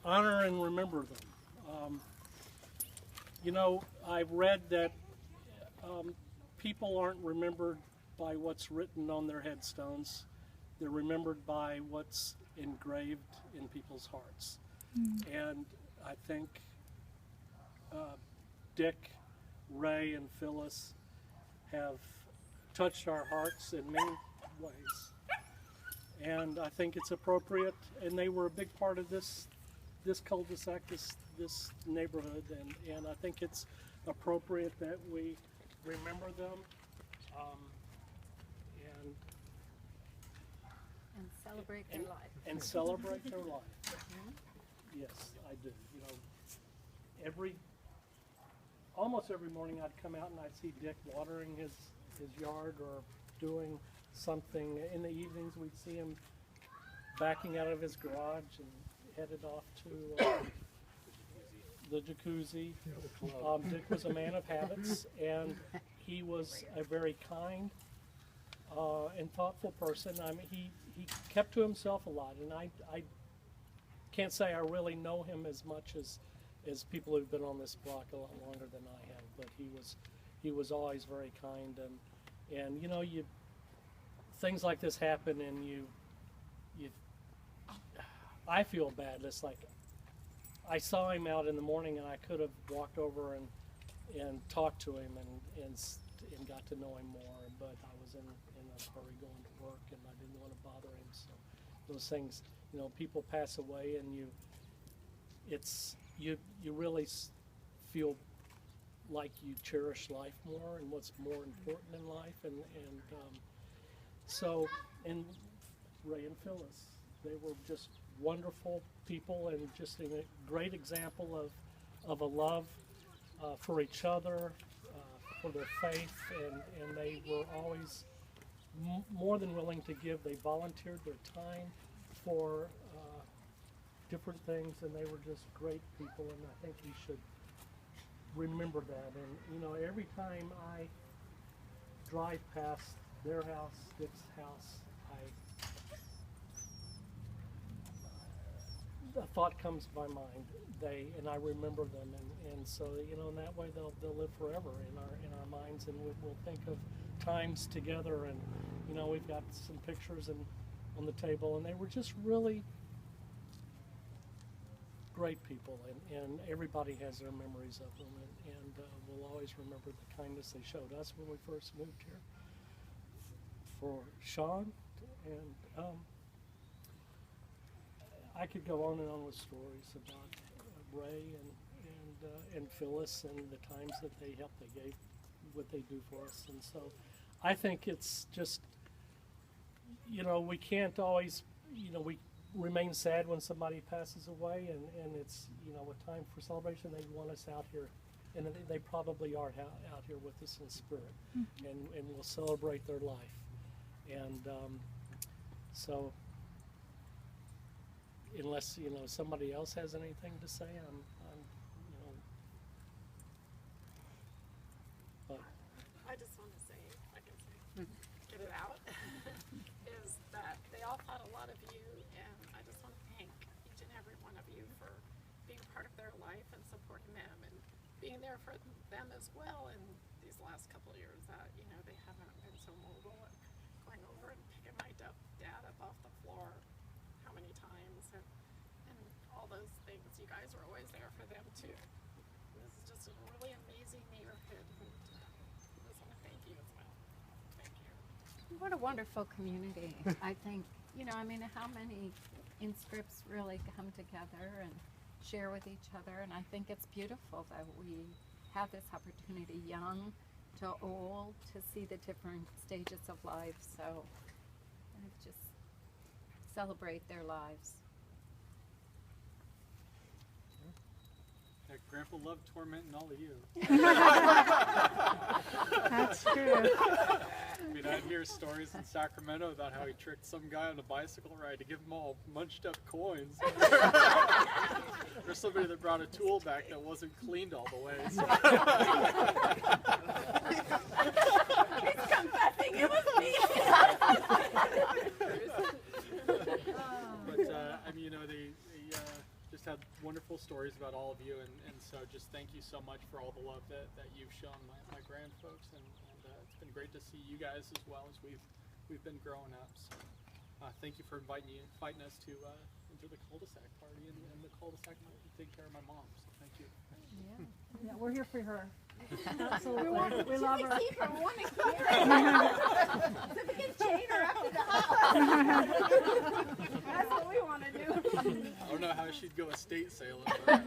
honor and remember them. You know, I've read that people aren't remembered by what's written on their headstones. They're remembered by what's engraved in people's hearts. And I think Dick, Ray, and Phyllis have touched our hearts in many ways. And I think it's appropriate, and they were a big part of this cul-de-sac, this neighborhood, and I think it's appropriate that we remember them and celebrate their life. And celebrate their life. Yes, I do. You know, almost every morning I'd come out and I'd see Dick watering his yard or doing something. In the evenings we'd see him backing out of his garage and headed off to the jacuzzi. Dick was a man of habits, and he was a very kind and thoughtful person. I mean, he kept to himself a lot, and I can't say I really know him as much as people who've been on this block a lot longer than I have, but he was always very kind, and you know, things like this happen, and I feel bad. It's like I saw him out in the morning, and I could have walked over and talked to him and got to know him more, but I was in a hurry going to work, and I didn't want to bother him. So those things, you know, people pass away, and you really feel like you cherish life more and what's more important in life, and Ray and Phyllis, they were just wonderful people and just a great example of a love for each other, for their faith, and they were always more than willing to give. They volunteered their time for different things, and they were just great people, and I think we should remember that. And you know, every time I drive past their house, Dick's house, a thought comes to my mind. And I remember them, and so, you know, in that way they'll live forever in our minds, and we'll think of times together. And you know, we've got some pictures on the table, and they were just really great people, and everybody has their memories of them, and we'll always remember the kindness they showed us when we first moved here. For Sean, and I could go on and on with stories about Ray and Phyllis and the times that they helped, they gave, what they do for us. And so I think it's just, you know, we can't always, you know, we remain sad when somebody passes away, and it's, you know, a time for celebration. They want us out here, and they probably are out here with us in spirit, and we'll celebrate their life. And so unless, you know, somebody else has anything to say, I'm you know, but I just want to say, I can say, get it out, is that they all thought a lot of you, and I just want to thank each and every one of you for being part of their life and supporting them and being there for them as well in these last couple of years that, you know, they haven't been so mobile, and going over and picking my dad up off the floor how many times, and all those things. You guys were always there for them too. This is just a really amazing neighborhood, and I just want to thank you as well. Thank you. What a wonderful community. I think, you know, I mean, how many in-scripts really come together and share with each other, and I think it's beautiful that we have this opportunity, young to old, to see the different stages of life. So just celebrate their lives. That Grandpa loved tormenting all of you. That's true. I mean, I'd hear stories in Sacramento about how he tricked some guy on a bicycle ride to give him all munched up coins. Or somebody that brought a tool back that wasn't cleaned all the way. So. He's confessing it was me. But I mean, you know, they just had wonderful stories about all of you, and so just thank you so much for all the love that you've shown my grand folks, and it's been great to see you guys as well as we've been growing up. So thank you for inviting us to into the cul-de-sac party and the cul-de-sac party to take care of my mom. So thank you. Yeah, we're here for her. Absolutely. We love her. Keep her, we want to keep her. So we can chain her up to the house. That's what we want to do. I don't know how she'd go estate sailing. But